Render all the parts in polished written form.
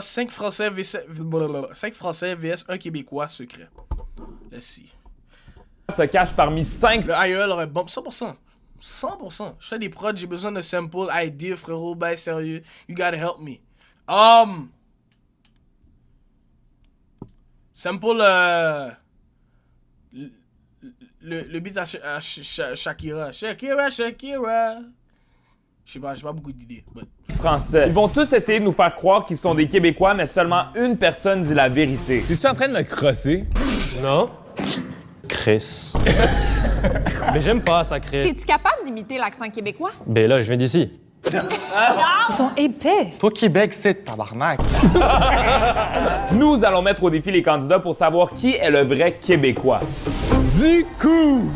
5 Français vs 1 Québécois secret. Let's see. Se cache parmi 5 Le IEL aurait bomb 100%. 100%. Je fais des prods, j'ai besoin de samples, idea, frérot, ben sérieux. You gotta help me. Sample, le beat à Shakira. Shakira. Je sais pas, j'ai pas beaucoup d'idées. But... Français. Ils vont tous essayer de nous faire croire qu'ils sont des Québécois, mais seulement une personne dit la vérité. Es-tu en train de me crosser? Non. Chris. Mais j'aime pas ça, Chris. Es-tu capable d'imiter l'accent québécois? Ben là, je viens d'ici. Ils sont épais. Toi, Québec, c'est tabarnak. Nous allons mettre au défi les candidats pour savoir qui est le vrai Québécois. Du coup!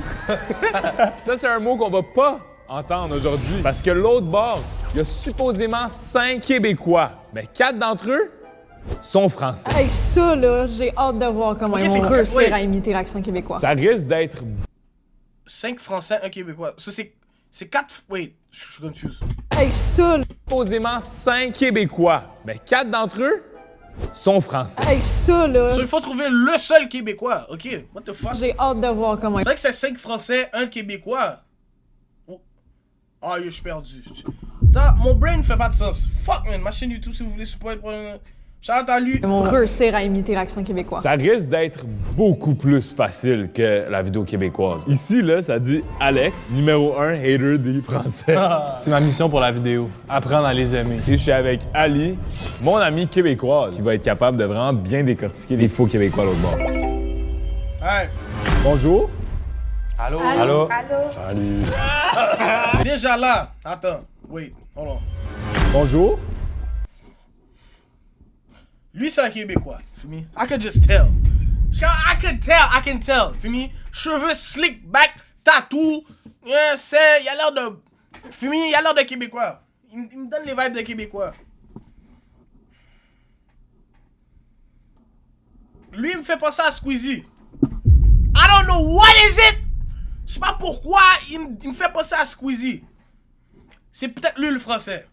Ça, c'est un mot qu'on va pas entendre aujourd'hui. Parce que l'autre bord, il y a supposément 5 Québécois. Mais 4 d'entre eux sont français. Hey, ça, là, j'ai hâte de voir comment Ok, ils c'est vont quoi? réussir Ouais. à imiter l'accent québécois. Ça risque d'être 5 Français, 1 Québécois. Ça, c'est 4... Wait, je suis confused. Hey, ça, là, supposément 5 Québécois. Mais 4 d'entre eux sont français. hey, ça, là, So, il faut trouver le seul Québécois. OK, what the fuck? j'ai hâte de voir comment C'est vrai que c'est 5 Français, 1 Québécois. Oh. Ah, yo, je suis perdu. Ça, mon brain ne fait pas de sens. Fuck, man. Ma chaîne YouTube, si vous voulez support pour... Shout à lui. ils vont réussir à imiter l'accent québécois. Ça risque d'être beaucoup plus facile que la vidéo québécoise. Ici, là, ça dit Alex, numéro 1 hater des Français. C'est ma mission pour la vidéo. Apprendre à les aimer. Et je suis avec Ali, mon amie québécoise, qui va être capable de vraiment bien décortiquer les faux Québécois à l'autre bord. Ouais. Bonjour. Allô? Allô? Salut. Déjà là. Attends. Wait, hold on. Bonjour. Lui, c'est un Québécois. Feel me? I could just tell. I can tell. Feel me? Cheveux slick back, tattoo. Yeah, il a l'air de... Feel me? Il a l'air de Québécois. Il me donne les vibes de Québécois. Lui, il me fait penser à Squeezie. I don't know what is it. Je sais pas pourquoi il me fait penser à Squeezie. C'est peut-être lui le français.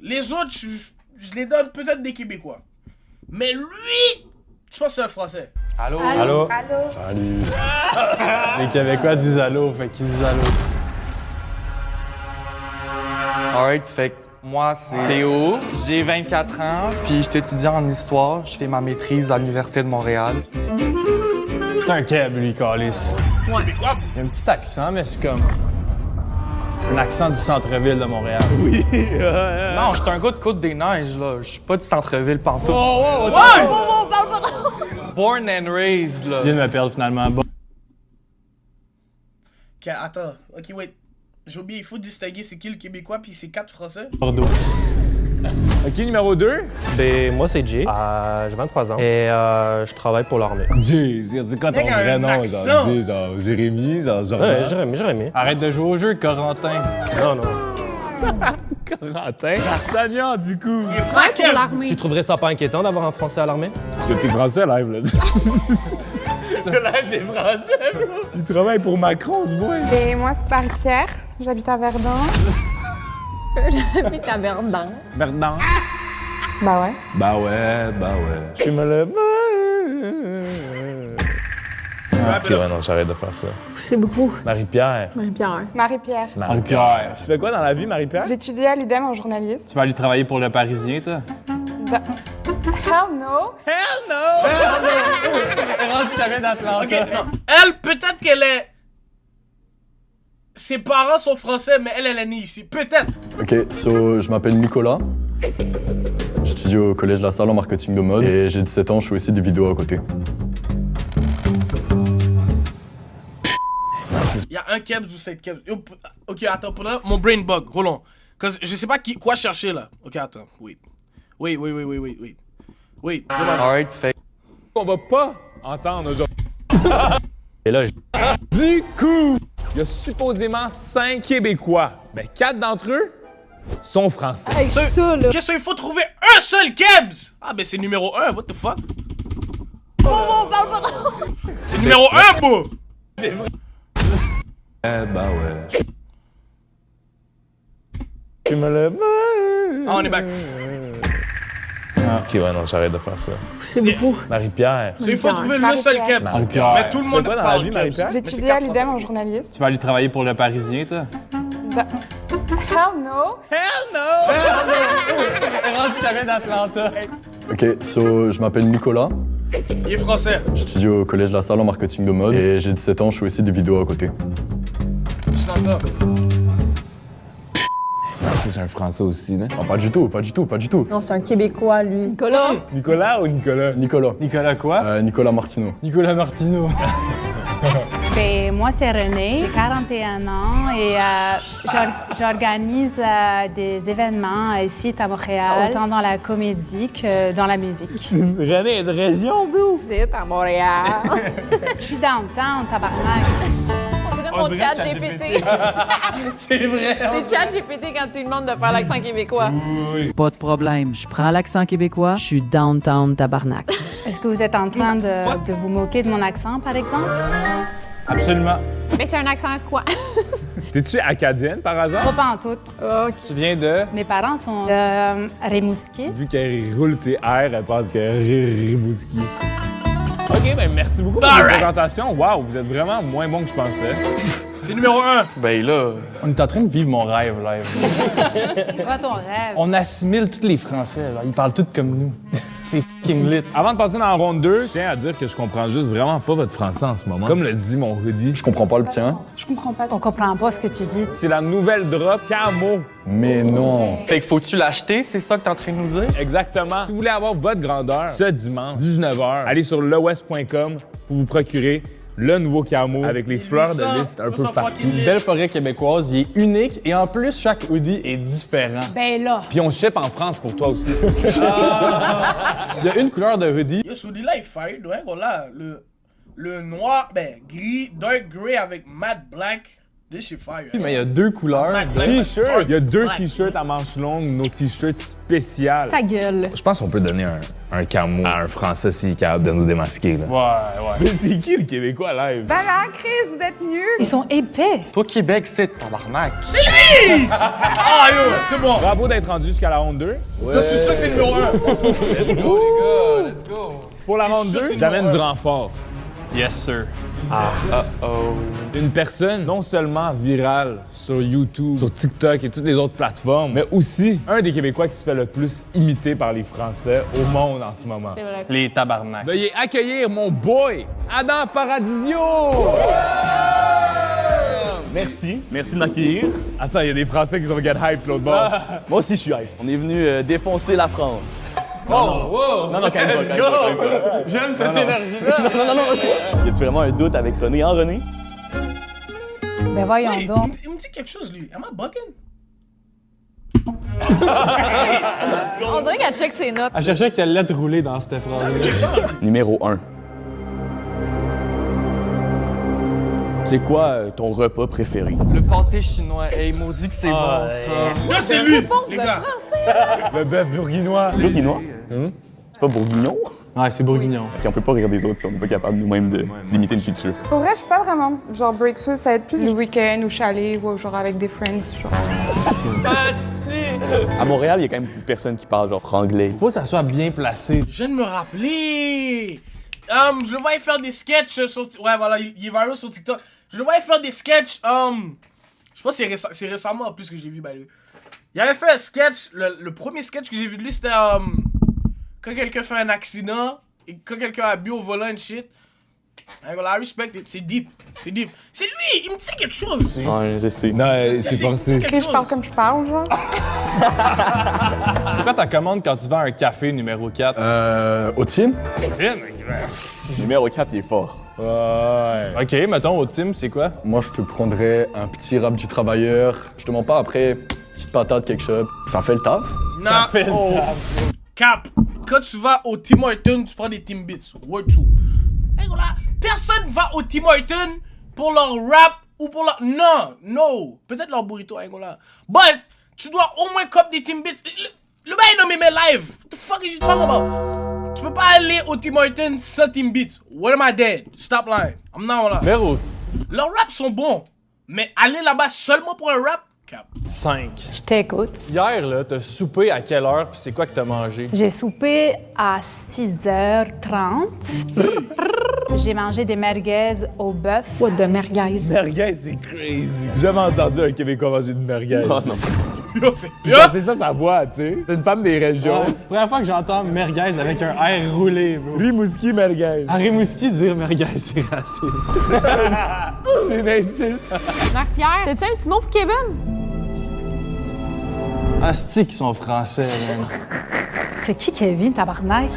Les autres, je les donne peut-être des Québécois. Mais lui, je pense que c'est un français. Allô? Allô? Salut. Les Québécois disent allô, fait qu'ils disent allô. Alright, fait que moi, c'est Théo. J'ai 24 ans, puis je suis étudiant en histoire. Je fais ma maîtrise à l'Université de Montréal. C'est un Keb, lui, Calis. Ouais. Il a un petit accent, mais c'est comme un accent du centre-ville de Montréal. Oui. Non, je suis un gars de Côte-des-Neiges, là. Je suis pas du centre-ville pantoute. Oh, parle pas trop! Born and raised, là. Je viens de me perdre finalement. Bon. Ok, attends. Ok, wait. J'ai oublié, il faut distinguer c'est qui le Québécois puis c'est 4 Français. Bordeaux. OK, numéro 2. Ben, moi, c'est Jay. J'ai 23 ans. Et je travaille pour l'armée. Jay, c'est quoi ton Mec, vrai un nom? accent. Genre, Jay, genre Jérémy, genre Ouais, Jordan. Jérémy. Arrête de jouer au jeu, Corentin. Non, non. Corentin. D'Artagnan, du coup. Il est frère Pour l'armée. Tu trouverais ça pas inquiétant d'avoir un Français à l'armée? Parce que t'es français, live, là. Live des Français, bro. Il travaille pour Macron, ce boy. Et moi, c'est Marie-Pierre. J'habite à Verdun. Puis ta Verdun. Maintenant. Bah ouais. Bah ouais. Je me le... Ok, ouais, non, j'arrête de faire ça. C'est beaucoup. Marie-Pierre. Marie-Pierre. Marie-Pierre. Marie-Pierre. Tu fais quoi dans la vie, Marie-Pierre? J'étudie à l'UDEM en journalisme. Tu vas aller travailler pour Le Parisien, toi? Hell no! Hell no! Elle rendu la vient d'Atlanta. Ok, non. Elle, peut-être qu'elle est... Ses parents sont français, mais elle est née ici. Peut-être. Ok, je m'appelle Nicolas. J'étudie au Collège La Salle en marketing de mode et j'ai 17 ans, je fais aussi des vidéos à côté. Il y a un Kebs ou 7 Kebs. Yo, ok, attends, pour là, mon brain bug, roulons. Cause je sais pas quoi chercher là. Ok, attends, wait. Wait. Wait, Alright, fait que On va pas entendre aujourd'hui. Et là, Du coup, il y a supposément 5 Québécois. Mais 4 d'entre eux sont français. Hey, ça, là. Qu'est-ce qu'il faut trouver un seul Kebs? Ah, ben c'est numéro 1, what the fuck? Parle pas trop! C'est numéro 1, beau! Bah ouais. Tu me le... Ah, on est back. Ok, ouais, non, j'arrête de faire ça. C'est beaucoup. Marie-Pierre. Il faut trouver le seul Marie-Pierre. caps. Marie-Pierre. Mais tout le monde quoi dans la parle vie, caps. Marie-Pierre? J'étudie à l'UDEM en journaliste. Tu vas aller travailler pour Le Parisien, toi? Hell no. Elle rendu qu'elle vient d'Atlanta. Ok, so, je m'appelle Nicolas. Il est français. J'étudie au collège La Salle en marketing de mode. Et j'ai 17 ans, je fais aussi des vidéos à côté. Je l'entends. C'est un Français aussi, là. Ah, pas du tout, pas du tout, pas du tout. Non, c'est un Québécois, lui. Nicolas. Nicolas ou Nicolas? Nicolas. Nicolas quoi? Nicolas Martineau. Nicolas Martineau. Ben, moi, c'est Renée. J'ai 41 ans et j'organise des événements ici à Montréal, autant dans la comédie que dans la musique. René est de région, bro! C'est à Montréal. Je suis downtown, tabarnak. On dirait mon chat GPT. C'est vrai. C'est chat GPT quand tu lui demandes de faire l'accent québécois. Pas de problème, je prends l'accent québécois, je suis downtown tabarnak. Est-ce que vous êtes en train de vous moquer de mon accent, par exemple? Absolument. Mais c'est un accent quoi? T'es-tu acadienne, par hasard? Pas en tout. Tu viens de... Mes parents sont Rimouski. Vu qu'elle roule ses R, elle pense qu'elle Rimouski. OK, ben merci beaucoup pour votre présentation. Wow, vous êtes vraiment moins bon que je pensais. C'est numéro 1. Ben là, On est en train de vivre mon rêve, live. C'est quoi ton rêve? On assimile tous les Français, là. Ils parlent tous comme nous. C'est fucking lit. Avant de passer dans la ronde 2, je tiens à dire que je comprends juste vraiment pas votre français en ce moment. Comme le dit mon hoodie, Je comprends pas le tien. Je comprends pas. On comprend pas ce que tu dis. c'est la nouvelle drop Camo. Mais non. fait que faut-tu l'acheter? C'est ça que t'es en train de nous dire? Exactement. Si vous voulez avoir votre grandeur, ce dimanche, 19h, allez sur lewest.com pour vous procurer le nouveau camo avec les fleurs de lys un peu partout. Une belle forêt québécoise, il est unique et en plus, chaque hoodie est différent. Ben là. Puis on ship en France pour toi aussi. Il y a une couleur de hoodie. Yo, ce hoodie-là est fire, ouais. Voilà, le noir, gris, dark gray avec matte black. This shit fire. Mais il y a deux couleurs. T-shirt! Il y a 2 t-shirts à manches longues, nos t-shirts spéciales. Ta gueule. Je pense qu'on peut donner un camo à un Français s'il est capable de nous démasquer, là. Ouais. Mais c'est qui le Québécois live? Ben là, Chris, vous êtes nuls. Ils sont épais. Toi, Québec, c'est tabarnak. Ah yo, c'est bon. Bravo d'être rendu jusqu'à la ronde 2. Je suis sûr que c'est le numéro 1. Pour la C'est ronde sûr que 2, c'est j'amène numéro du renfort. Yes, sir. Oh. Une personne non seulement virale sur YouTube, sur TikTok et toutes les autres plateformes, mais aussi un des Québécois qui se fait le plus imiter par les Français au monde en ce moment. C'est vrai. Les tabarnak. Veuillez accueillir mon boy, Adam Paradisio! Merci de m'accueillir. Attends, il y a des Français qui sont get hype l'autre bord. Moi aussi, je suis hype. On est venu défoncer la France. Non, quand même pas. Let's go! J'aime cette énergie-là. Non. Y a-tu vraiment un doute avec René, hein, René? Ben voyons Hey, donc. il me dit quelque chose, lui. Am I bugging? On dirait qu'elle check ses notes. Elle cherchait quelle lettre rouler dans cette phrase-là. Numéro 1. C'est quoi ton repas préféré? Le pâté chinois. Hey, maudit que c'est bon, ça. Là, c'est lui, Réponse les de gars. français. Le bœuf bourguignois. Bourguignois? C'est pas bourguignon? Ouais, c'est bourguignon. Puis on peut pas rire des autres si on n'est pas capable nous-mêmes d'imiter une culture. Pour vrai, je suis pas vraiment. Genre, breakfast, ça va être plus le week-end ou chalet ou genre avec des friends. Genre. À Montréal, il y a quand même beaucoup de personnes qui parlent genre anglais. Faut que ça soit bien placé. Je viens de me rappeler. Je le voyais faire des sketchs sur... Ouais, voilà, il est viral sur TikTok. Je le voyais faire des sketchs, je pense que c'est récemment en plus que j'ai vu, bah lui. Il avait fait un sketch, le premier sketch que j'ai vu de lui, c'était, quand quelqu'un fait un accident, et quand quelqu'un a bu au volant and shit. I respect it, c'est deep. C'est lui, il me dit quelque chose. Ouais, je sais. Non, c'est forcé. Chris, je parle comme je parle, genre. C'est quoi ta commande quand tu vends un café numéro 4? Au team? Numéro 4, il est fort. Ouais. OK, mettons, au team, c'est quoi? Moi, je te prendrais un petit rap du travailleur. Je te mens pas, après, petite patate, ketchup. Ça fait le taf. Ça fait le taf. Cap, quand tu vas au Tim Hortons, tu prends des Timbits. Word two. Hey, voilà, personne va au Tim Hortons pour leur rap ou pour leur... Non. Peut-être leur burrito, hey, voilà. But, tu dois au moins cop des Timbits. Le bail nommé mes live. What the fuck is you talking about? Tu peux pas aller au Tim Hortons sans Timbits. What am I dead? Stop lying. I'm not là. Numéro... Leurs raps sont bons. Mais aller là-bas seulement pour un rap, Cap. 5. Je t'écoute. Hier, là, t'as soupé à quelle heure, puis c'est quoi que t'as mangé? J'ai soupé à 6h30. J'ai mangé des merguez au bœuf. What de merguez? Merguez, c'est crazy. J'ai jamais entendu un Québécois manger de merguez. Oh non. C'est ça sa voix, tu sais. C'est une femme des régions. Première fois que j'entends merguez avec un R roulé, bro. Rimouski merguez. À Rimouski, dire merguez, c'est raciste. C'est une insulte. Marc-Pierre, t'as-tu un petit mot pour Kevin? Asti qui sont français, man. C'est qui Kevin, tabarnak?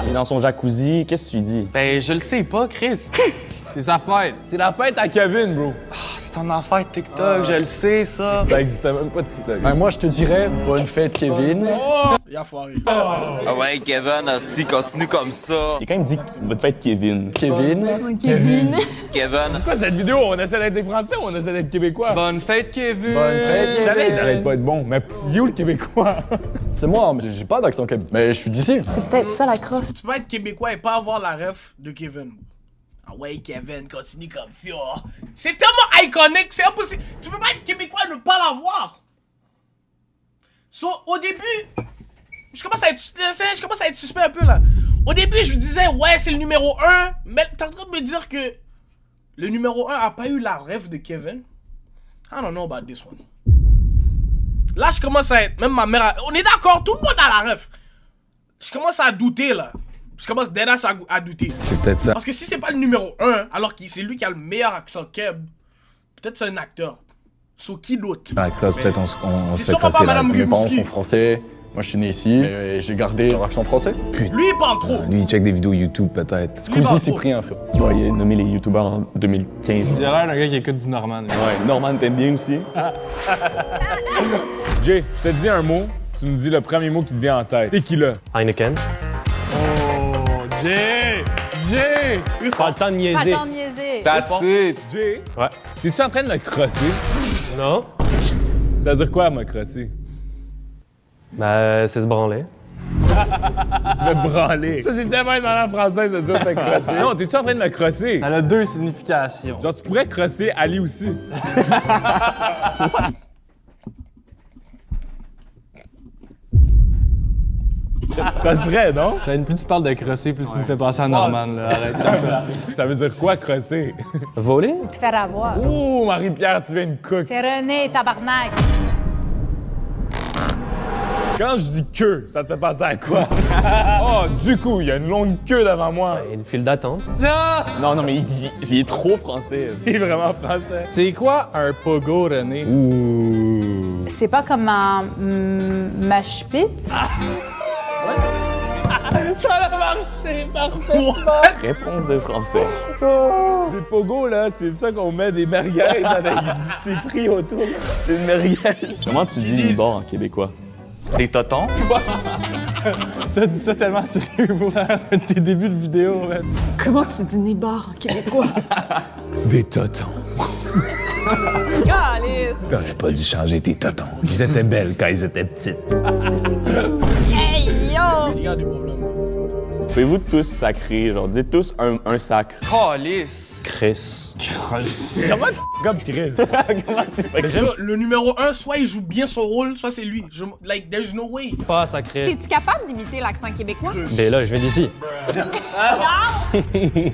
Il est dans son jacuzzi, qu'est-ce que tu lui dis? Ben, je le sais pas, Chris. C'est sa fête. C'est la fête à Kevin, bro. C'est une affaire TikTok, je le sais, ça. Ça existait même pas de TikTok. Ben, moi, je te dirais bonne fête, Kevin. Il a foiré. Ah ouais, Kevin, hostie, continue comme ça. Il a quand même dit votre fête Kevin. Kevin. Kevin. C'est quoi cette vidéo? On essaie d'être des Français ou on essaie d'être Québécois? Bonne fête, Kevin! Bonne fête, Je savais Kevin. qu'ils allaient pas être bons, mais you le Québécois? C'est moi, mais j'ai pas d'accent québécois. Mais je suis d'ici. C'est peut-être ça la crosse. Tu peux être québécois et pas avoir la ref de Kevin. Ah ouais, Kevin, continue comme ça. C'est tellement iconique, c'est impossible. Tu peux pas être québécois et ne pas l'avoir. So, au début, je commence à être suspect un peu là. Au début, je me disais, ouais, c'est le numéro 1. Mais t'es en train de me dire que le numéro 1 a pas eu la ref de Kevin. I don't know about this one. Là, je commence à être. Même ma mère. On est d'accord, tout le monde a la ref. Je commence à douter là. Je commence deadass à douter. C'est peut-être ça. Parce que si c'est pas le numéro 1, alors que c'est lui qui a le meilleur accent keb, peut-être c'est un acteur. Sur qui d'autre? La crosse, peut-être on se C'est fait sûrement crosser pas là. Madame Mes parents Rimouski. sont français. Moi, je suis né ici. Et j'ai gardé leur accent français. Lui, il parle trop. Lui, il check des vidéos YouTube, peut-être. Lui, il Squeezie parle s'est trop. pris un frère. Ouais, il a nommé les youtubeurs en 2015. Il a l'air d'un gars qui écoute du Norman. Ouais, Norman t'aimes bien aussi. Jay, je te dis un mot, tu me dis le premier mot qui te vient en tête. T'es qui là? Heineken. Oh, Jay! Jay! Pas le temps de Pas niaiser. t'en niaiser. That's it! Jay? Ouais. T'es-tu en train de me crosser? Non. Ça veut dire quoi, me crosser? Ben, c'est se branler. Me branler. Ça, c'est tellement une manière française de dire se crosser. Non, t'es-tu en train de me crosser? Ça a deux significations. Genre, tu pourrais crosser Ali aussi. Ça se ferait, non? Plus tu parles de crosser, plus tu me fais penser à Norman, là. Arrête, calme-toi. Ça veut dire quoi, crosser? Voler? Te faire avoir. Ouh, Marie-Pierre, tu viens une cook. C'est René, tabarnak. Quand je dis queue, ça te fait penser à quoi? Oh, du coup, il y a une longue queue devant moi. Une file d'attente. Non, non, mais il est trop français. Il est vraiment français. C'est quoi un pogo, René? Ouh. C'est pas comme un mash pit. Ça a marché, parfait. Réponse de français. Des pogos, là, c'est ça qu'on met des merguez avec du frit autour. C'est une merguez. Comment tu dis nibord en québécois? Des totons? T'as dit ça tellement sérieux pour tes débuts de vidéo, man. Comment tu dis nébard en québécois? Des totons. Calice! T'aurais pas dû changer tes totons. Ils étaient belles quand ils étaient petites. Hey yo! Il y a des problèmes. Pouvez-vous tous sacrer, genre, dites tous un sacre. Calice! Chris. Comment tu... Comme Chris. Le numéro 1, soit il joue bien son rôle, soit c'est lui. Like, there's no way. Pas sacré. Es-tu capable d'imiter l'accent québécois? Ben là, je viens d'ici.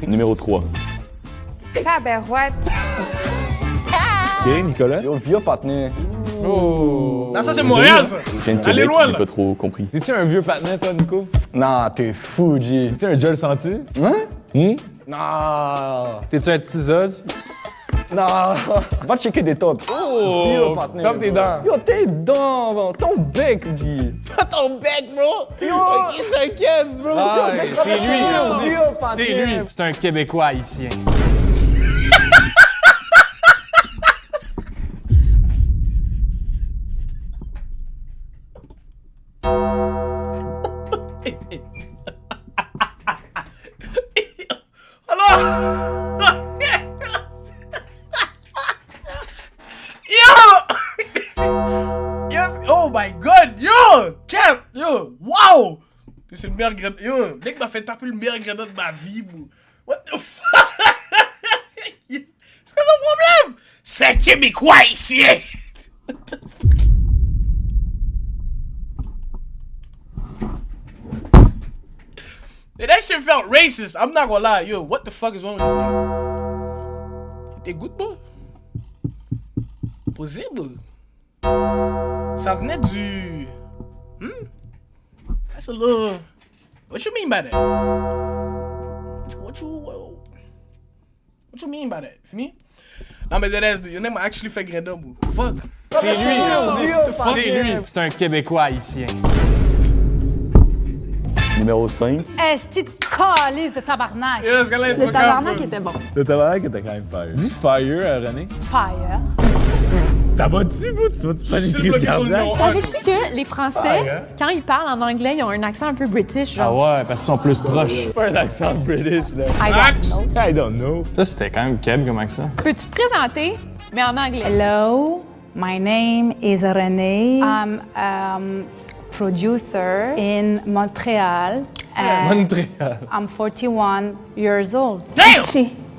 Numéro 3. Tabarouette. OK, Nicolas? Yo, vieux patinet. Oh. Non, ça c'est Montréal, ça. Je viens de Allez Québec, loin, j'ai là. pas trop compris. T'es-tu un vieux patinet, toi, Nico? Nah, t'es fou, G. T'es-tu un Joel Senti? Hein? Nah. T'es-tu un petit Zod? Nah. Va checker des tops. Oh! Vieux patinet, Comme tes bro. dents. Yo, tes dents, bro. Ton bec, G. Ton bec, bro! Yo! C'est un Kebs, bro! Ah, je vais te c'est lui, traverser, vieux patinet. C'est lui. C'est un Québécois haïtien. Alors! Yo! Yes! Oh my god! Yo! Cap! Yo! Wow! C'est le meilleur gradin. Yo! Le mec m'a fait taper le meilleur gradin de ma vie, bro. What the fuck? C'est quoi son problème? C'est un Québécois ici! Yeah, that shit felt racist. I'm not gonna lie. Yo, what the fuck is wrong with this nigga? T'es good, boy? Possible. Ça venait du... That's a little... What you mean by that? What you mean by that? Fini? Non, mais the your name actually fait gredin, bro. Fuck. C'est lui, c'est lui. C'est un Québécois haïtien. Numéro 5. Esti de calice de tabarnak. Yeah, ce gars-là est Le pas tabarnak capable. était bon. Le tabarnak était quand même fire. Dis fire, René. Fire. Ça va-tu, bro? Tu vas-tu prendre une Je suis crise bloqué sur le cardiaque? numéro un. Savais-tu que les Français, quand ils parlent en anglais, ils ont un accent un peu british, Ah genre? ouais, parce qu'ils sont plus proches. Pas un accent british, là. I don't know. Ça, c'était quand même Keb comme accent. Peux-tu te présenter, mais en anglais? Hello, my name is Renee. I'm producer in Montreal. And Montréal. I'm 41 years old. Damn!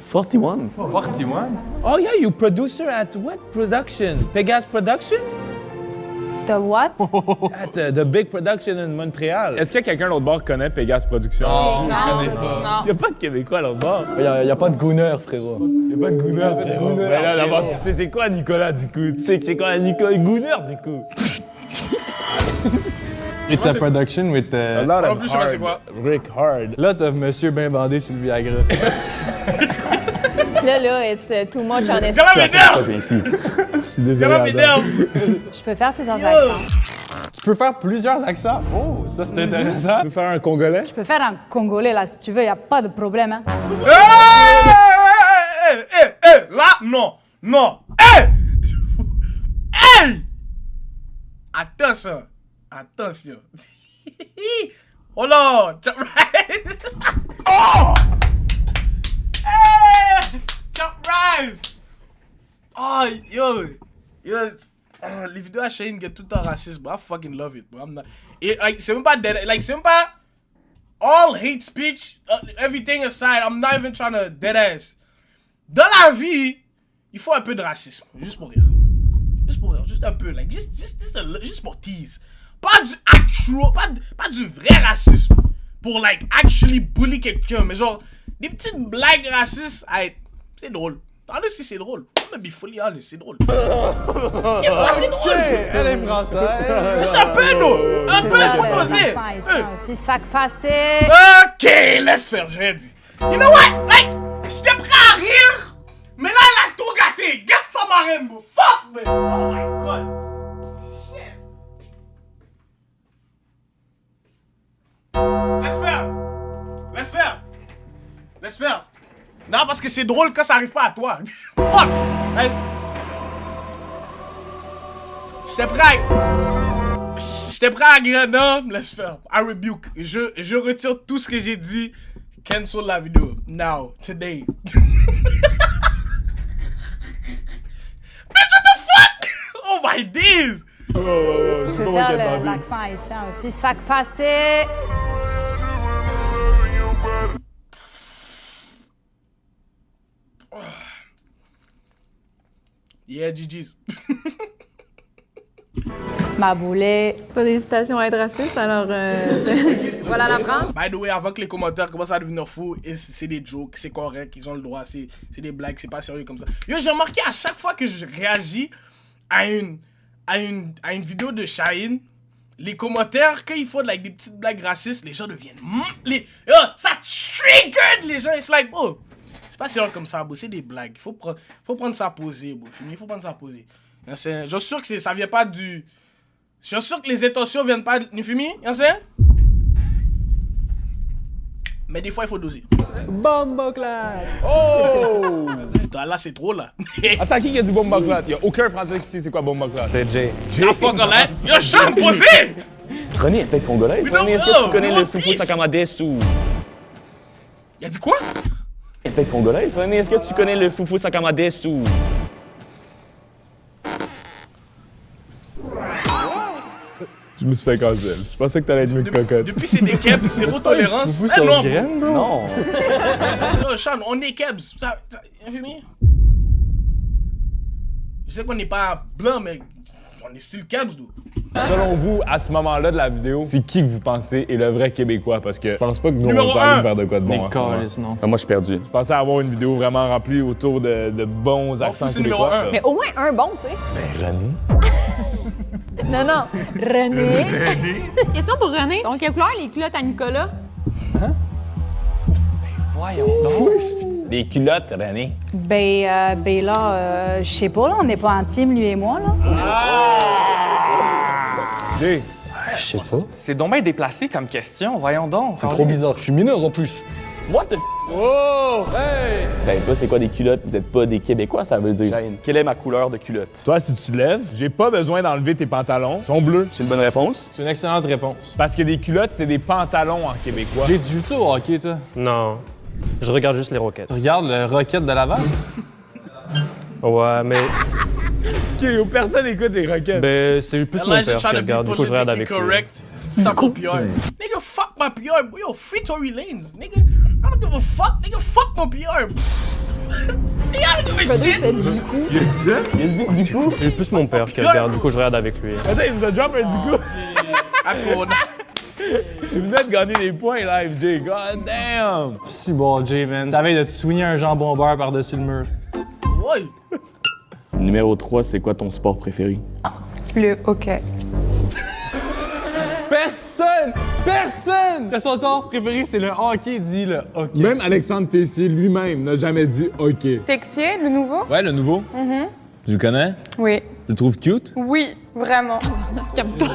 41. 41? Oh yeah, you producer at what production? Pegasus Production? The what? At the big production in Montréal. Est-ce que quelqu'un de l'autre bord connaît Pegasus Production? Non, je connais pas. Il y a pas de Québécois à l'autre bord. Y a pas de gooner, frérot. Il y a pas de Gooner, frérot. Mais là, d'abord, tu sais c'est quoi Nicolas, du coup? Tu sais que c'est quoi Nicolas Gooner, du coup? It's a production with... A lot En of plus, je sais pas c'est quoi. Rick Hard. Là, t'as monsieur bien bandé sur le Viagra. Là, it's too much on Ça va m'énerve! Je viens ici. Je suis Ça désolé. va Adam. m'énerve! Je peux faire plusieurs accents. Tu peux faire plusieurs accents. Oh, ça, c'est intéressant. Tu peux faire un Congolais? Je peux faire un congolais là si tu veux, y a pas de problème. Hein. Là, non! Non! Hey! Hey! Attention! Attention! Hold on! Jump right! Oh! Hey! Jump rise! Oh, yo! Les vidéos à Shane get tout le temps racistes, bro. I fucking love it, bro. I'm not... Et, like, c'est même pas dead... Like, c'est même pas... All hate speech, everything aside, I'm not even trying to dead ass. Dans la vie, il faut un peu de racisme. Juste pour rire. Juste pour rire. Juste un peu. Like, juste pour tease. Pas du actual, pas du vrai racisme. Pour, like, actually bully quelqu'un. Mais genre, des petites blagues racistes, c'est drôle. Honestly, c'est drôle. I'm gonna be fully honest, c'est drôle. C'est drôle. Elle est française. Juste un peu, non? Un peu, faut doser. C'est ça que passait. Ok, laisse faire, j'ai dit. You know what? Like, j'étais prêt à rire, mais là, elle a tout gâté. Garde sa marraine, bro. Fuck, man. Oh my god. Shit. Laisse faire. Non, parce que c'est drôle quand ça arrive pas à toi. Fuck. Hey. J'étais prêt à Grena, laisse faire. I rebuke. Je retire tout ce que j'ai dit. Cancel la vidéo. Now. Today. Bitch, what the fuck? Oh my days. Je peux faire l'accent haïtien aussi. Ça que passait. Yeah, GG's. Ma boulée. Pas d'hésitation à être raciste, alors voilà la France. By the way, avant que les commentaires commencent à devenir fous, c'est des jokes, c'est correct, ils ont le droit, c'est des blagues, c'est pas sérieux comme ça. Yo, j'ai remarqué à chaque fois que je réagis à une vidéo de Shaheen, les commentaires, quand ils font like, des petites blagues racistes, les gens deviennent... ça trigger les gens, it's like, oh, c'est pas sérieux comme ça, bro, c'est des blagues, faut prendre ça posé, bro, fini, faut prendre ça posé. Je suis sûr que ça vient pas du... Je suis sûr que les intentions viennent pas du Fumi, mais des fois il faut doser. Bomboclat! Oh! Là c'est trop là. Attends, qui a dit Bomboclat? Y'a aucun Français qui sait c'est quoi Bomboclat. C'est Jay. J'ai fuck là. Yo, Sean, posé! René est peut-être congolaise. René, est-ce que tu connais le Fufu Sakamades ou... Il a dit quoi? Elle est peut-être congolaise. René, est-ce que tu connais le Fufu Sakamades ou... Je me suis fait cancel. Je pensais que t'allais être mieux que cocotte. Depuis c'est des kebs, zéro tolérance. Fufu sauce graine, bro? Non. Yo, Sean, on est kebs. Fumi? Je sais qu'on n'est pas blanc, mais On est still Cabs, d'où. Selon vous, à ce moment-là de la vidéo, c'est qui que vous pensez est le vrai Québécois? Parce que je pense pas que nous, Numéro on s'aligne un. vers de quoi de bon. Des en ce moment. calices, non. Ah, moi, je suis perdu. Je pensais avoir une vidéo vraiment remplie autour de bons accents c'est numéro québécois. un. Mais au moins un bon, tu sais. René. Non, non. René. Question pour René. Donc, quelle couleur les culottes à Nicolas? Voyons donc. Des culottes, René. Ben là, je sais pas, là, on n'est pas intimes, lui et moi, là. Jay. Je sais pas. C'est donc bien déplacé comme question, voyons donc. C'est trop bizarre. Je suis mineur en plus. What the Oh! Hey! Vous savez pas c'est quoi des culottes? Vous êtes pas des Québécois, ça veut dire. Quelle est ma couleur de culotte? Toi, si tu te lèves, j'ai pas besoin d'enlever tes pantalons. Ils sont bleus. C'est une bonne réponse? C'est une excellente réponse. Parce que des culottes, c'est des pantalons en québécois. Jay, tu joues-tu au hockey, toi? Non. Je regarde juste les Rockets. Tu regardes le Rocket de Laval? Ouais, mais OK, personne écoute les Rockets. ben, c'est plus mon père qui regarde. Du coup, je regarde avec lui. correct. C'est ça mon PR. Nigga, fuck my PR. Yo, free Tory Lanez. Nigga, I don't give a fuck. Nigga, fuck my PR. Nigga, I don't give a shit. C'est du coup. Il a dit ça? Du coup? C'est plus mon père qui regarde. Du coup, je regarde avec lui. Attends, il nous a drop un du coup. À quoi? Tu venais de gagner des points live, Jay. God damn! Si bon, Jay, man. T'avais de te soigner un jambon beurre par-dessus le mur. Ouais. Numéro 3, c'est quoi ton sport préféré? Le hockey. Personne! Son sport préféré, c'est le hockey, dit le hockey. Même Alexandre Tessier lui-même n'a jamais dit OK. Texier, le nouveau? Ouais, le nouveau? Tu le connais? Oui. Tu le trouves cute? Oui, vraiment. Calme-toi.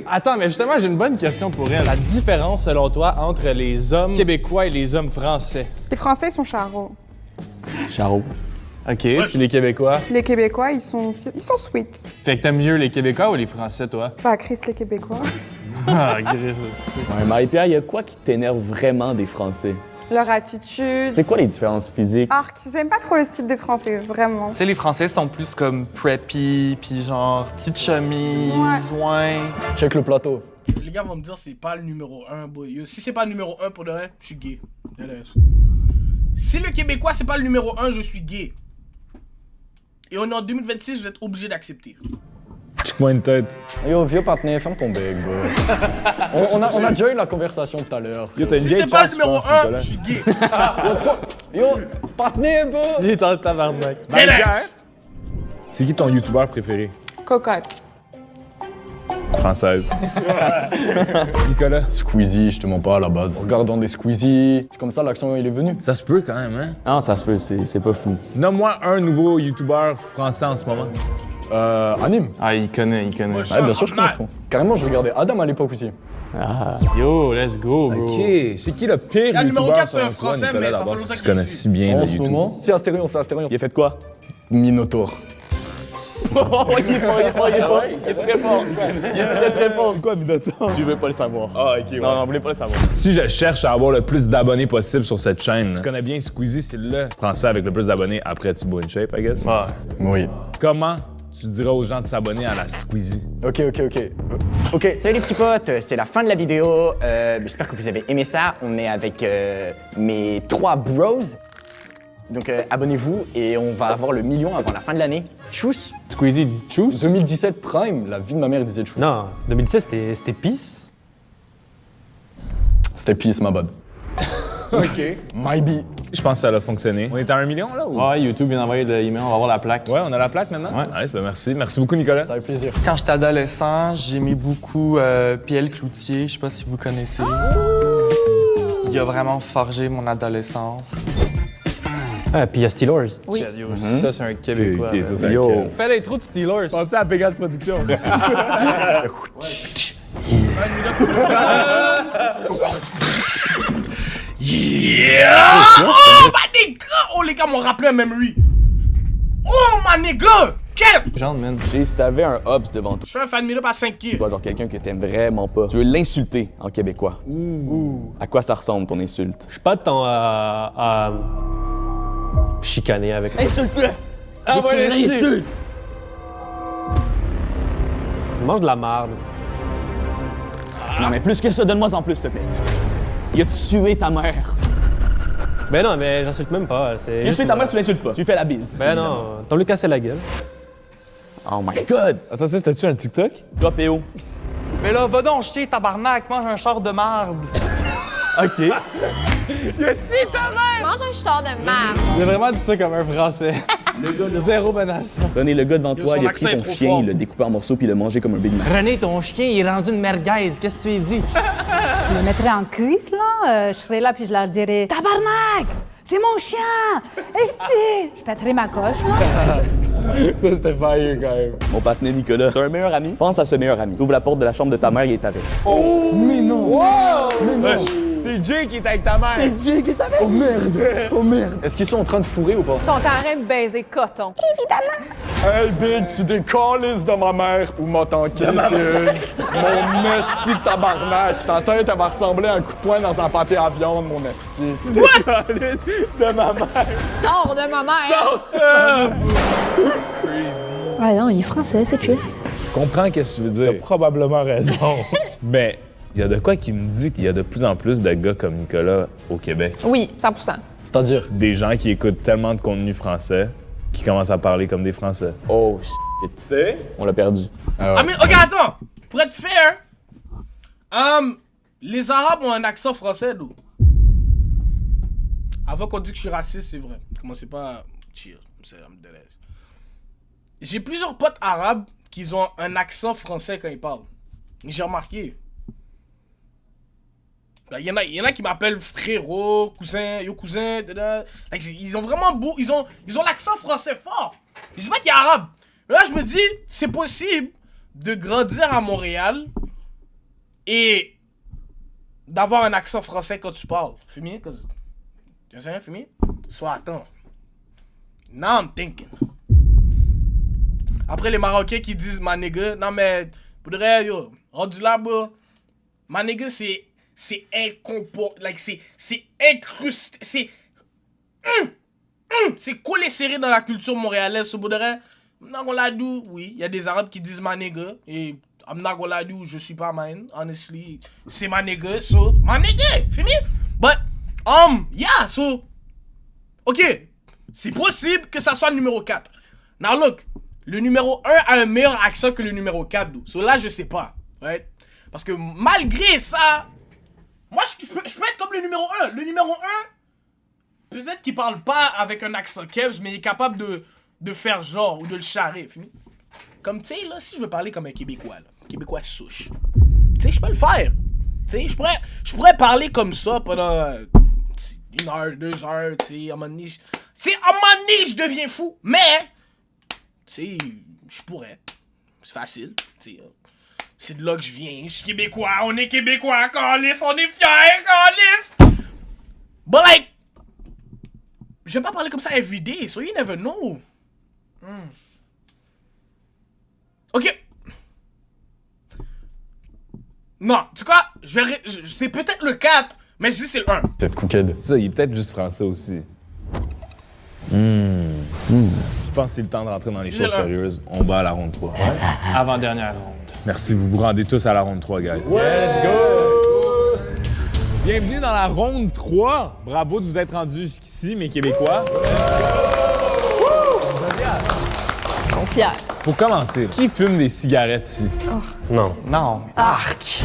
Attends, mais justement, j'ai une bonne question pour elle. La différence, selon toi, entre les hommes québécois et les hommes français? Les Français sont charros. Charo. OK, puis les Québécois? Les Québécois, ils sont sweet. Fait que t'aimes mieux les Québécois ou les Français, toi? Pas Chris, les Québécois. Ah, Chris, aussi. Ouais, Marie-Pierre, il y a quoi qui t'énerve vraiment des Français? Leur attitude. C'est quoi les différences physiques? Arc, j'aime pas trop le style des Français, vraiment. Tu sais, les Français sont plus comme preppy, puis genre petite chemise, ouais. Check le plateau. Les gars vont me dire c'est pas le numéro 1, boy. Yo, si c'est pas le numéro 1 pour de vrai, je suis gay. Si le Québécois c'est pas le numéro 1, je suis gay. Et on est en 2026, vous êtes obligés d'accepter. Check-moi une tête. Yo, vieux partenaire, ferme ton bec, bro. on a déjà eu la conversation tout à l'heure. Yo, t'as une Si vieille c'est pas le chatte, numéro je pense, 1, Nicolas. je suis gay. Yo, partenaire, bro. Il est en tabarnak. Marie-Pierre, c'est qui ton youtubeur préféré? Cocotte. Française. Nicolas. Squeezie, je te mens pas à la base. Regardons des Squeezie. C'est comme ça l'accent il est venu. Ça se peut quand même, hein? Non, ça se peut, c'est pas fou. Nomme-moi un nouveau youtubeur français en ce moment. Anime. Ah, il connaît. Ouais, bien sûr, je comprends. Carrément, je regardais Adam à l'époque aussi. Yo, let's go, bro. OK. C'est qui le pire Le numéro youtubeur 4, c'est un selon toi, Français, Nicolas, mais ça fait d'abord, longtemps si tu que je connais suis. si bien En le ce YouTube? moment, c'est Astérion, c'est Astérion. Il a fait quoi? Minotaur. Oh, il est fort. Il est très fort. Il est très fort. Quoi, Minotaur? Tu veux pas le savoir. Ah, OK, ouais. Non, vous voulez pas le savoir. Si je cherche à avoir le plus d'abonnés possible sur cette chaîne, tu connais bien Squeezie, c'est le français avec le plus d'abonnés après Thibaut InShape, I guess. Ouais. Oui. Comment tu diras aux gens de s'abonner à la Squeezie? Ok. Ok, salut les petits potes, c'est la fin de la vidéo. J'espère que vous avez aimé ça. On est avec mes 3 bros. Donc abonnez-vous et on va avoir le million avant la fin de l'année. Tchuss! Squeezie dit tchuss. 2017 Prime, la vie de ma mère disait tchuss. Non, 2017, c'était Peace. C'était peace, ma bad. OK. Maybe. Je pense que ça a fonctionné. On est à 1 million, là? Ou... Ouais, YouTube vient d'envoyer l'email, on va avoir la plaque. Ouais, on a la plaque maintenant? Ouais. Nice, ben merci. Merci beaucoup, Nicolas. Ça fait plaisir. Quand j'étais adolescent, j'aimais beaucoup Pierre Cloutier, je sais pas si vous connaissez. Il a vraiment forgé mon adolescence. Ah, puis il y a Steelers. Oui. Yo, ça, c'est un Québécois. OK, ça, c'est Yo. un Fais l'intro de Steelers. Pensez à Pégase Productions. Yeah! Oh, my nigga! Oh, les gars m'ont rappelé un memory. Oh, my nigga! Quel? Genre, man. Jay, si t'avais un Hobbs devant toi, Je fais un fan meet-up à 5 kills. genre quelqu'un que t'aimes vraiment pas, tu veux l'insulter en québécois. Ouh. À quoi ça ressemble ton insulte? Je suis pas de temps à chicaner avec lui. Insulte-le! Ah, ouais, Insulte! Mange de la marde. Non, mais plus que ça, donne-moi en plus, s'il te plaît. Il a tué ta mère. Ben non, mais j'insulte même pas. Il a tué ta mère, tu l'insultes pas. Tu lui fais la bise. Ben non, t'as lui casser la gueule. Oh my god! Attends, ça, c'était-tu un TikTok? Toi, PO. Mais là, va donc chier, tabarnak, mange un char de marde. OK. Y'a-tu ta mère? Mange un char de marde. Il a vraiment dit ça comme un Français. Zéro menace. René, le gars devant toi, son il a accent pris est ton trop chien, fort. il l'a découpé en morceaux puis il l'a mangé comme un Big Mac. René, ton chien, il est rendu une merguez. Qu'est-ce que tu lui dis? Je me mettrais en crise, là. Je serais là, puis je leur dirais « Tabarnak! C'est mon chien! Esti! » Je pèterais ma coche, là. Ça, c'était fire quand même. Mon partenaire Nicolas, t'as un meilleur ami? Pense à ce meilleur ami. Ouvre la porte de la chambre de ta mère, il est avec. Mais non! Mais non! C'est Jay qui est avec ta mère. C'est Jay qui est avec! Oh merde! Oh merde! Est-ce qu'ils sont en train de fourrer ou pas? Ils sont en train de baiser coton. Hey Big, tu décolles de ma mère ou m'a tanké, c'est mon esti de tabarnak. Ta tête, elle va ressembler à un coup de poing dans un pâté à viande, mon esti. Tu décolles de ma mère. Sors de ma mère! Ouais, non, il est français, c'est chill. Je comprends qu'est-ce que tu veux dire. T'as probablement raison. Mais il y a de quoi qui me dit qu'il y a de plus en plus de gars comme Nicolas au Québec. Oui, 100%. C'est-à-dire? Des gens qui écoutent tellement de contenu français qui commencent à parler comme des Français. Oh shit. Tu sais? On l'a perdu. Ah mais, ok, attends. Pour être fair, les Arabes ont un accent français, d'où? Avant qu'on dise que je suis raciste, c'est vrai. Commencez pas à chill. I'm dead ass. J'ai plusieurs potes arabes qui ont un accent français quand ils parlent. J'ai remarqué. Il y en a qui m'appellent frérot, cousin, yo cousin, like, ils ont vraiment beau, ils ont l'accent français fort. Je sais pas qu'il est arabe. Mais là, je me dis, c'est possible de grandir à Montréal et d'avoir un accent français quand tu parles. Fumi? Tu sais rien, Fumi? Sois attends. Now I'm thinking. Après, les Marocains qui disent ma nigga, non mais, pour de vrai, yo, rendu là-bas, ma nigga, c'est like, c'est incrusté, c'est collé serré dans la culture montréalaise, ce bout de vrai. I'm not gonna lie to you, oui, il y a des Arabes qui disent ma nigga, et I'm not gonna lie to you, je suis pas mine, honestly, c'est ma nigga, so, ma nigga, fini? But, yeah, so, ok, c'est possible que ça soit le numéro 4. Now look, le numéro 1 a un meilleur accent que le numéro 4, so là, je sais pas, right? Parce que malgré ça, moi, je peux être comme le numéro 1. Le numéro 1, peut-être qu'il parle pas avec un accent kebs, mais il est capable de faire genre ou de le charrer, fini. Comme, tu sais, là, si je veux parler comme un Québécois, là, Québécois souche, tu sais, je peux le faire. Tu sais, je pourrais parler comme ça pendant 1 heure, 2 heures, tu sais, à un moment donné, je deviens fou, mais, tu sais, je pourrais. C'est facile, tu sais. C'est de là que je viens, je suis Québécois, on est Québécois, câlisse, on est fiers, câlisse! But like, je vais pas parler comme ça everyday, so you never know. Ok. Non, tu sais quoi, c'est peut-être le 4, mais je dis c'est le 1. Cette cooked. Ça, il est peut-être juste français aussi. Je pense que c'est le temps de rentrer dans les choses sérieuses. On bat à la ronde 3. Avant-dernière ronde. Merci, vous vous rendez tous à la ronde 3, guys. Let's go! Bienvenue dans la ronde 3. Bravo de vous être rendus jusqu'ici, mes Québécois. Ils sont fiers. Pour commencer, qui fume des cigarettes ici? Non. Non. Arc!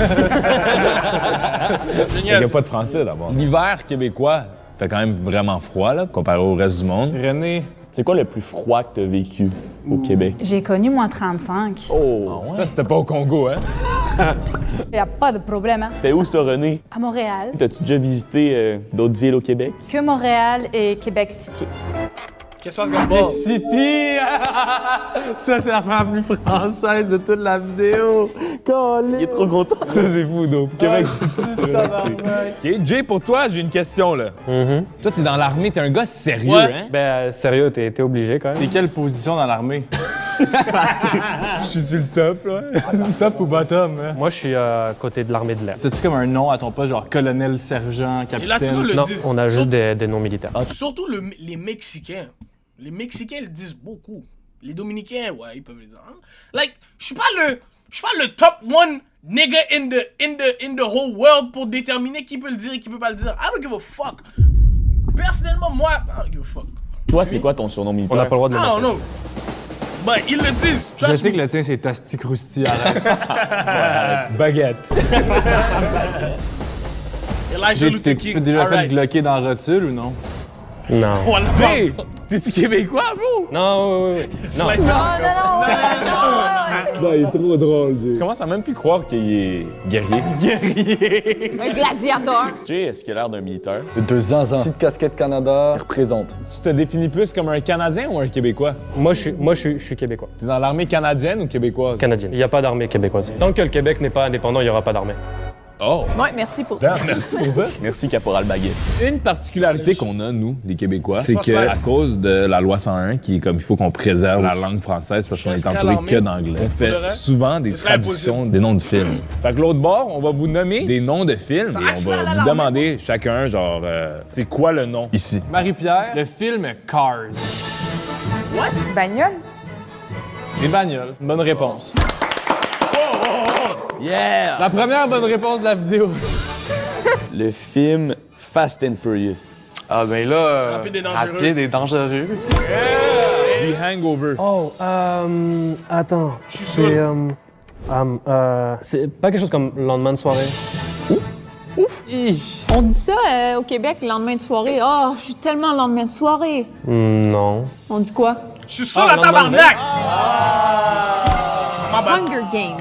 Il n'y a pas de français d'abord. L'hiver québécois fait quand même vraiment froid, là, comparé au reste du monde. René, c'est quoi le plus froid que t'as vécu au Québec? J'ai connu moins 35. Oh! Ça, c'était pas au Congo, hein? Y a pas de problème, hein? C'était où ça, René? À Montréal. T'as-tu déjà visité d'autres villes au Québec? Que Montréal et Québec City. Qu'est-ce qui se passe, Gumball? City! Ça, c'est la phrase plus française de toute la vidéo. Il est trop content. Ça, c'est fou, donc. Québec City. OK, Jay, pour toi, j'ai une question, là. Toi, t'es dans l'armée, t'es un gars sérieux, hein? Ben, sérieux, t'es obligé quand même. t'es quelle position dans l'armée? Je suis sur le top, là. Top ou bottom, hein? Moi, je suis à côté de l'armée de l'air. T'as-tu comme un nom à ton poste, genre colonel, sergent, capitaine? Non, on a juste des noms militaires. Surtout les Mexicains. Les Mexicains le disent beaucoup. Les Dominicains, ouais, ils peuvent le dire. Hein? Like, je suis pas le top one nigga in the whole world pour déterminer qui peut le dire et qui peut pas le dire. I don't give a fuck. Personnellement, moi, I don't give a fuck. Toi, c'est quoi ton surnom militaire? On n'a pas le droit de le I don't mentionner. know. Ben, ils le disent. Je sais que le tien, c'est Tosti Crousti. Baguette. Elijah Tu t'es déjà fait glocker dans la rotule ou non? Non. Voilà. Hey! T'es-tu québécois, bro? Non, oui. Non. Non, il est trop drôle, Jay. Je commence à même plus croire qu'il est guerrier. Guerrier! Un gladiateur. Jay, est-ce qu'il a l'air d'un militaire? De zinzin. Petite casquette Canada, il représente. Tu te définis plus comme un Canadien ou un Québécois? Moi, je suis québécois. T'es dans l'armée canadienne ou québécoise? Canadienne. Il n'y a pas d'armée québécoise. Tant que le Québec n'est pas indépendant, il n'y aura pas d'armée. Oh! Ouais, merci pour ça. Merci pour ça. Merci, Caporal Baguette. Une particularité qu'on a, nous, les Québécois, c'est qu'à cause de la loi 101, qui est comme il faut qu'on préserve la langue française parce qu'on est entouré que d'anglais, on fait souvent des traductions des noms de films. Fait que l'autre bord, on va vous nommer des noms de films et on va vous demander chacun, genre, c'est quoi le nom ici? Marie-Pierre, le film Cars. What? Bagnole? Les bagnoles. Bonne réponse. Yeah! La première bonne réponse de la vidéo. Le film Fast and Furious. Ah ben là, Rapide et dangereux. Rapide et dangereux. The Hangover. Oh, attends. C'est pas quelque chose comme lendemain de soirée. On dit ça au Québec, le lendemain de soirée. Oh, je suis tellement le lendemain de soirée. Non. On dit quoi? Je suis sur la tabarnak! Hunger Games.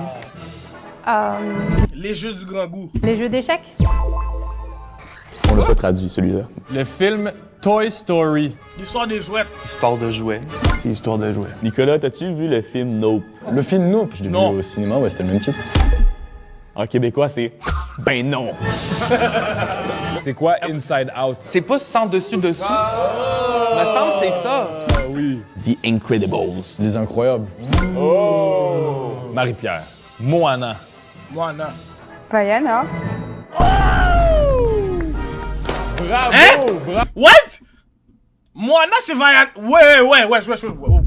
Les jeux du grand goût. Les jeux d'échecs? On l'a pas traduit, celui-là. Le film Toy Story. L'histoire des jouets. Histoire de jouets. C'est histoire de jouets. Nicolas, t'as-tu vu le film Nope? Le film Nope, je l'ai vu Non. au cinéma, ouais, c'était le même titre. En québécois, c'est ben non. C'est quoi Inside Out? C'est pas sans dessus-dessous? Me semble que c'est ça. Oui. The Incredibles. Les Incroyables. Oh! Marie-Pierre. Moana. Moana. Vaiana? Bravo! Bravo! What? Moana, c'est Vaiana. Ouais. Oh.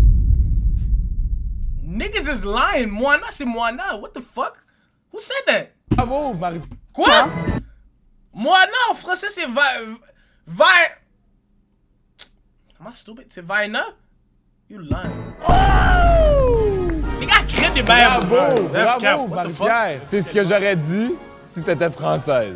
Niggas is lying. Moana, c'est Moana. What the fuck? Who said that? Bravo, Marie. Quoi? Moana en français, c'est Am I stupid? C'est Vaina? You lying. Les gars créent des bails. Bravo, Marie-Pierre. C'est ce que j'aurais dit si t'étais française.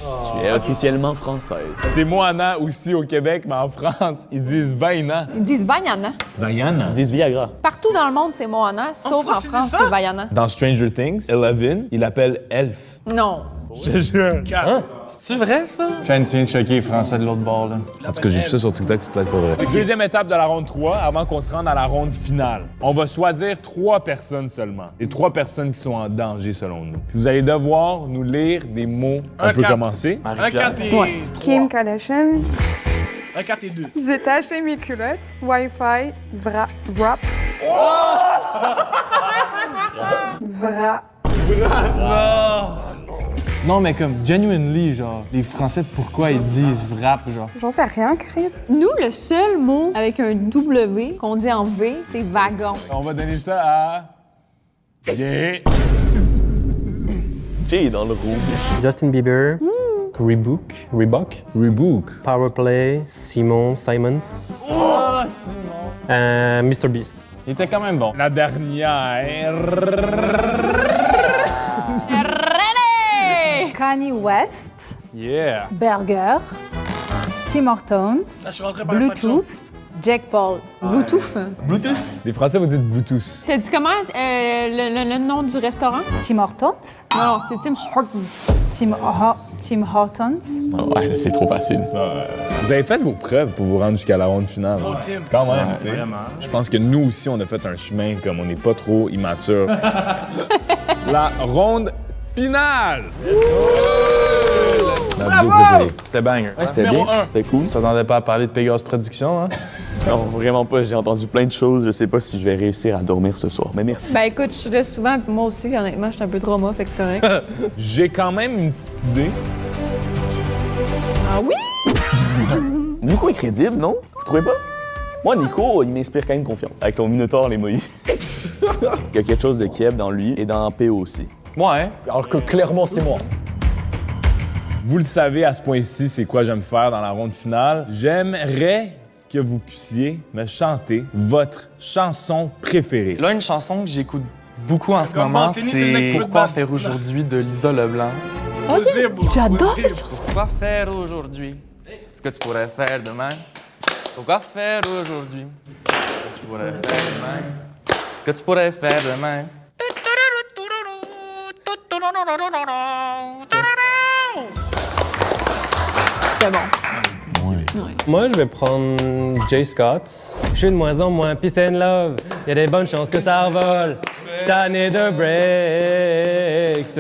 Tu es officiellement française. C'est Moana aussi au Québec, mais en France, ils disent Vaina. Ils disent Vaiana. Vaiana. Ils disent Viagra. Partout dans le monde, c'est Moana, sauf en France, ils France, disent ça? c'est Vaiana. Dans Stranger Things, Eleven, il l'appelle Elf. Non. Je te jure. Hein? C'est vrai, ça? Shane, tu viens de choquer les Français de l'autre bord, là. En tout cas, j'ai vu ça sur TikTok, c'est peut-être pas vrai. Deuxième étape de la ronde 3, avant qu'on se rende à la ronde finale. On va choisir 3 personnes seulement. Les 3 personnes qui sont en danger selon nous. Puis vous allez devoir nous lire des mots. On peut commencer. Un 4 et Ouais. 3. Kim Kardashian. Un 4 et 2. J'ai taché mes culottes. Wi-Fi. Wrap. Vra. Non, mais comme, genuinely, genre, les Français, pourquoi ils disent vrap, genre? J'en sais rien, Chris. Nous, le seul mot avec un W qu'on dit en V, c'est wagon. On va donner ça à... Jay. Jay est dans le rouge. Justin Bieber. Reebok. Powerplay. Simons. Oh, Simon! Mr. Beast. Il était quand même bon. La dernière... René! Kanye West. Yeah! Burger. Tim Hortons. Là, je suis rentré par la Bluetooth. Jake Paul. Bluetooth. Bluetooth? Les Français, vous dites Bluetooth. T'as dit comment le nom du restaurant? Tim Hortons. Non, c'est Tim Hortons. Tim Hortons. Oh, ouais, c'est trop facile. Vous avez fait vos preuves pour vous rendre jusqu'à la ronde finale. Oh, Tim. Quand même, tu sais. Je pense que nous aussi, on a fait un chemin comme on n'est pas trop immature. La ronde finale! Ma vidéo préférée. C'était banger. Ouais, c'était Numéro bien. 1. C'était cool. Tu t'attendais pas à parler de Pegasus Productions, hein? Non, vraiment pas. J'ai entendu plein de choses. Je sais pas si je vais réussir à dormir ce soir. Mais merci. Ben écoute, je suis là souvent, puis moi aussi, honnêtement, je suis un peu trauma, fait que c'est correct. J'ai quand même une petite idée. Ah oui? Nico est crédible, non? Vous trouvez pas? Moi, Nico, il m'inspire quand même confiance. Avec son Minotaur, les moïs. Il y a quelque chose de Kiev dans lui et dans PO aussi. Ouais. Alors que clairement, c'est moi. Vous le savez à ce point-ci, c'est quoi j'aime faire dans la ronde finale. J'aimerais que vous puissiez me chanter votre chanson préférée. Là, une chanson que j'écoute beaucoup en ce moment, c'est Pourquoi faire aujourd'hui de Lisa Leblanc. J'adore cette chanson. Pourquoi faire aujourd'hui ce que tu pourrais faire demain? Pourquoi faire aujourd'hui ce que tu pourrais faire demain? Ce que tu pourrais faire demain? C'était bon. Moi, je vais prendre Jay Scott. Je suis de moins en moins peace and love. Il y a des bonnes chances que ça revole. Je tanné de breaks.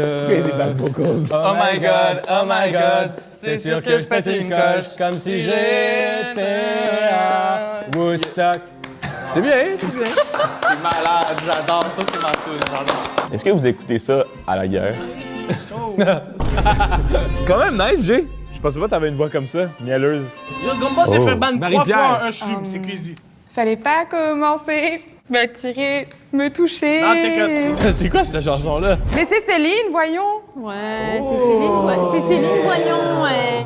Oh my god, c'est sûr que je pète une coche comme si j'étais à Woodstock. C'est bien, c'est bien. C'est malade, j'adore ça, c'est ma tune, j'adore. Est-ce que vous écoutez ça à la guerre? Quand même nice, Jay. Je pensais pas que t'avais une voix comme ça, mielleuse. Yo, Gumbo s'est fait ban 3 Marie-Pierre. fois en un stream, c'est crazy. Fallait pas commencer, me tirer, me toucher. Non, t'inquiète. C'est quoi cette chanson-là? Mais c'est Céline, voyons. Ouais, c'est Céline. C'est Céline, voyons.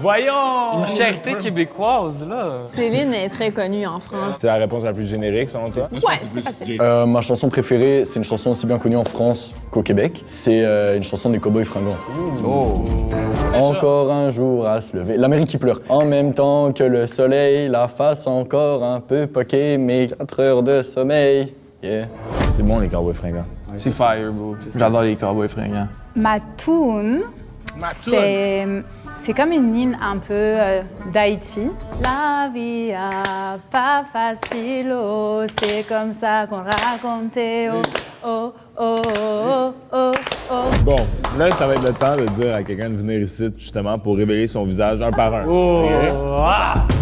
Voyons! Une fierté québécoise, là. Céline est très connue en France. C'est la réponse la plus générique, selon toi? Ouais, c'est facile. Ma chanson préférée, c'est une chanson aussi bien connue en France qu'au Québec. C'est une chanson des Cowboys Fringants. Encore un jour à se lever. L'Amérique qui pleure. En même temps que le soleil, la face encore un peu poquée, mais 4 heures de sommeil. Yeah. C'est bon, les Cowboys Fringants. C'est fire, bro. J'adore les cowboys fringants. Ma tune, c'est comme une hymne un peu d'Haïti. La vie pas facile, oh, c'est comme ça qu'on racontait, oh, oh, oh, oh, oh. Bon, là, ça va être le temps de dire à quelqu'un de venir ici, justement, pour révéler son visage un par un.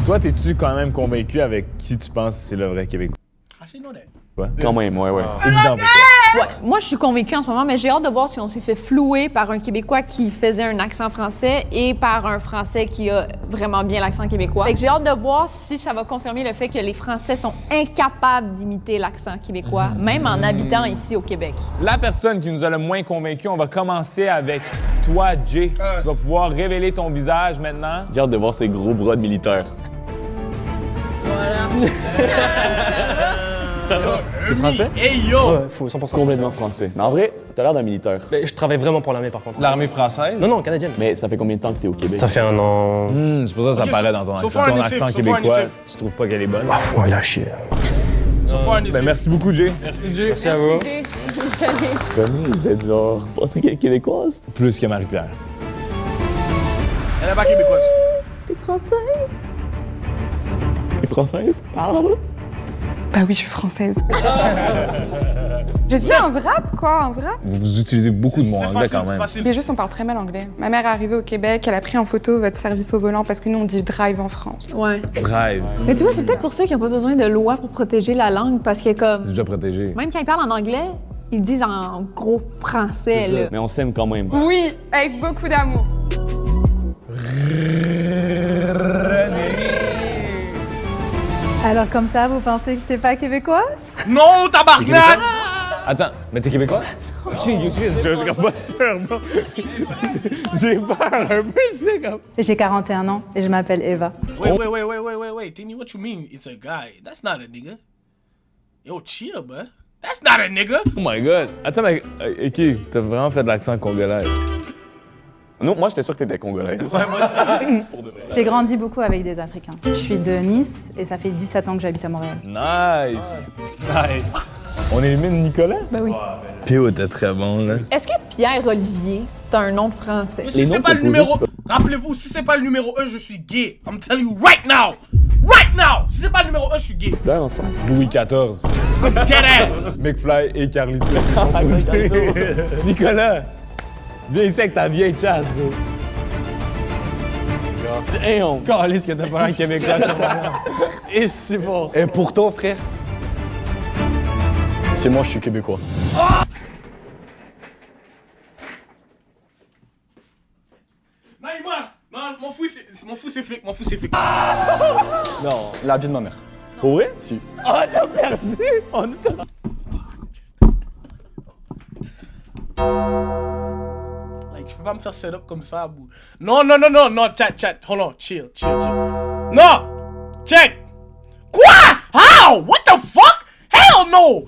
Toi, t'es-tu quand même convaincu avec qui tu penses c'est le vrai Québécois? Quand même, ouais. Évident pour toi. Ouais, moi je suis convaincue en ce moment, mais j'ai hâte de voir si on s'est fait flouer par un Québécois qui faisait un accent français et par un Français qui a vraiment bien l'accent québécois. Fait que j'ai hâte de voir si ça va confirmer le fait que les Français sont incapables d'imiter l'accent québécois, même en habitant ici au Québec. La personne qui nous a le moins convaincus, on va commencer avec toi, Jay. Tu vas pouvoir révéler ton visage maintenant. J'ai hâte de voir ces gros bras de militaires. Ça va? T'es français? Hey yo! Ouais, faut 100% Complètement français. Mais en vrai, t'as l'air d'un militaire. Mais je travaille vraiment pour l'armée par contre. L'armée française? Non, canadienne. Mais ça fait combien de temps que t'es au Québec? Ça fait 1 an. C'est pour ça que ça Ok, paraît dans ton sauf accent. un Ton essai, accent sauf québécois, un essai. tu trouves pas qu'elle est bonne? Ouais, il a chier. Ben, merci beaucoup, Jay. Merci, Jay. Merci à vous. Vous êtes genre, pensez qu'elle est québécoise? Plus que Marie-Pierre. Elle est pas québécoise. T'es française? T'es française? Parle! Bah oui, je suis française. Je dis un wrap, quoi, un wrap. Vous utilisez beaucoup de mots C'est anglais facile, quand c'est même. facile. Mais juste, on parle très mal anglais. Ma mère est arrivée au Québec, elle a pris en photo votre service au volant parce que nous, on dit drive en France. Ouais. Drive. Mais tu vois, c'est peut-être pour ça qu'ils n'ont pas besoin de loi pour protéger la langue, parce que comme, C'est déjà protégé. même quand ils parlent en anglais, ils disent en gros français, là. Mais on s'aime quand même. Oui, avec beaucoup d'amour. Alors comme ça, vous pensez que je n'étais pas québécoise? Non, tabarnak! Attends, mais t'es québécois? Ok, je suis pas sûr, non. J'ai peur un peu, je sais comme... J'ai 41 ans et je m'appelle Eva. Wait. Tini, what you mean it's a guy? That's not a nigga. Yo, chill, bro. That's not a nigga. Oh my god. Attends, mais... Ok, t'as vraiment fait de l'accent congolais. Non, moi, j'étais sûr que t'étais congolais. J'ai grandi beaucoup avec des Africains. Je suis de Nice et ça fait 17 ans que j'habite à Montréal. Nice. On élimine Nicolas? Ben oui. P.O. était très bon, là. Est-ce que Pierre-Olivier, c'est un nom de français? Si c'est pas le numéro... Rappelez-vous, si c'est pas le numéro 1, je suis gay. I'm telling you right now. Right now! Si c'est pas le numéro 1, je suis gay. Là, en France. Louis XIV. Get ass! McFly et Carlito. Nicolas! Viens ici avec ta vieille chasse, bro. Damn! Calisse que t'as pas un Québécois, et c'est bon. Et pourtant, frère, c'est moi, je suis québécois. Non, m'en fous, c'est fake. Non, la vie de ma mère. Pour vrai? Si. Oh, t'as perdu! On t'a... Like, je peux pas me faire set up comme ça, bou. Non, chat. Hold on, chill. Non! Check! Quoi? How? What the fuck? Hell no!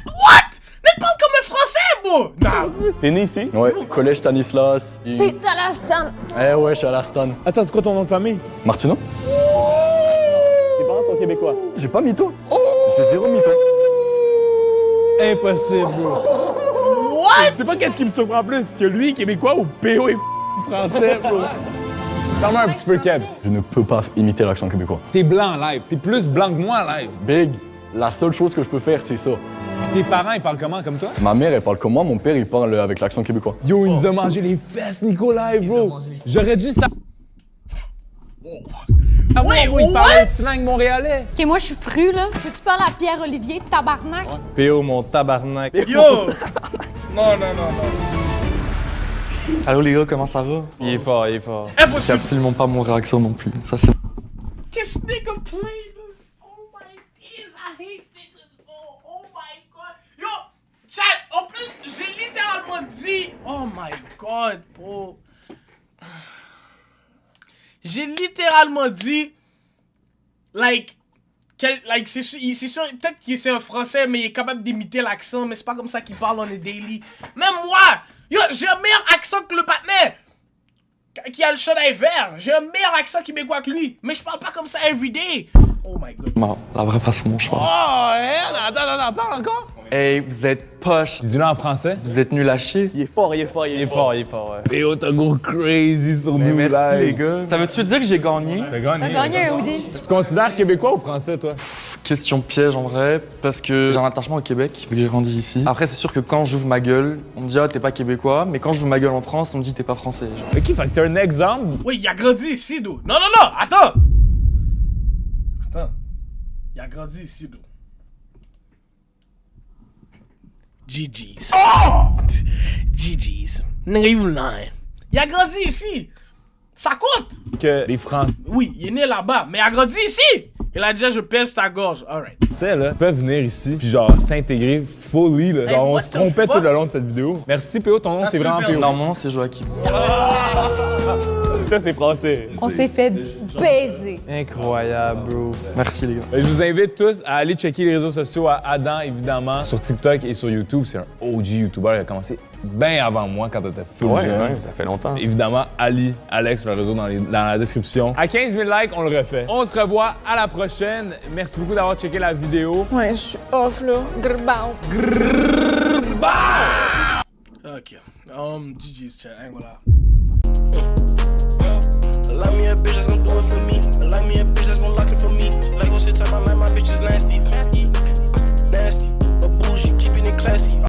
What? Ne parle comme un français, bro! Nah. T'es né ici? Ouais, collège Stanislas. T'es à la stand. Eh ouais, je suis à la Stan. Attends, c'est quoi ton nom de famille? Martino? Tes parents sont québécois. J'ai pas mytho. J'ai zéro mytho. Impossible, bro. What? Je sais pas qu'est-ce qui me surprend plus, que lui, québécois, ou PO est français, bro. Parle-moi un petit peu, Kebs. Je ne peux pas imiter l'accent québécois. T'es blanc en live. T'es plus blanc que moi en live. Big, la seule chose que je peux faire, c'est ça. Puis tes parents, ils parlent comment, comme toi? Ma mère, elle parle comme moi, mon père, il parle avec l'accent québécois. Yo, il nous a mangé les fesses, Nico, live, bro. J'aurais dû ça. Ah ouais, il parlait slang montréalais. Ok, moi, je suis fru, là. Peux-tu parler à Pierre-Olivier, tabarnak? PO, mon tabarnak. Yo! Non. Allô les gars, comment ça va? Il est fort, il est fort. C'est Impossible! absolument pas mon réaction non plus. Ça, c'est... This nigga play this. Oh my days, I hate niggas, bro. Oh my god. Yo, chat, en plus, j'ai littéralement dit. Oh my god, bro. J'ai littéralement dit. C'est sûr, peut-être que c'est un français, mais il est capable d'imiter l'accent, mais c'est pas comme ça qu'il parle on est daily. Même moi, yo, j'ai un meilleur accent que le partenaire qui a le chandail vert. J'ai un meilleur accent québécois que lui, mais je parle pas comme ça everyday. Oh my god. Non, la vraie façon dont je parle. Oh, attends, parle encore. Hey, vous êtes poche. Dis-le en français. Vous êtes nuls à chier. Il est fort, Il est fort, ouais. PO, t'as gros crazy sur nous, Merci live. les gars. Ça veut-tu dire que j'ai gagné? T'as gagné. T'as gagné un hoodie. Tu te considères québécois ou français, toi? Question piège en vrai, parce que j'ai un attachement au Québec, vu que j'ai grandi ici. Après, c'est sûr que quand j'ouvre ma gueule, on me dit ah t'es pas québécois, mais quand j'ouvre ma gueule en France, on me dit t'es pas français. Genre. Ok, fait que t'as un exemple. Oui, il a grandi ici, d'où. Non, attends. Il a grandi ici, d'où. GG's. GG's. Nigga, you lying. Il a grandi ici. Ça compte. Que les Français, Oui, il est né là-bas, mais il a grandi ici. Il a déjà, je pèse ta gorge. Alright. là, peuvent venir ici puis genre s'intégrer fully, là. Hey, Genre, on what se the trompait fuck? tout le long de cette vidéo. Merci, PO, ton nom, c'est vraiment super. PO. Non, mon nom c'est Joachim. Ça, c'est français. On s'est fait baiser. Incroyable, bro. Merci les gars. Je vous invite tous à aller checker les réseaux sociaux à Adam, évidemment, sur TikTok et sur YouTube. C'est un OG YouTuber qui a commencé bien avant moi quand t'étais full jeune. ça fait longtemps. Évidemment, Ali, Alex, le réseau dans la description. À 15 000 likes, on le refait. On se revoit à la prochaine. Merci beaucoup d'avoir checké la vidéo. Ouais, je suis off, là. Grrrbao. Ok. GG's, chat. Hein, voilà. Like me a bitch that's gon' do it for me. Like me a bitch that's gon' lock it for me. Like what's your type? I like my bitches nasty.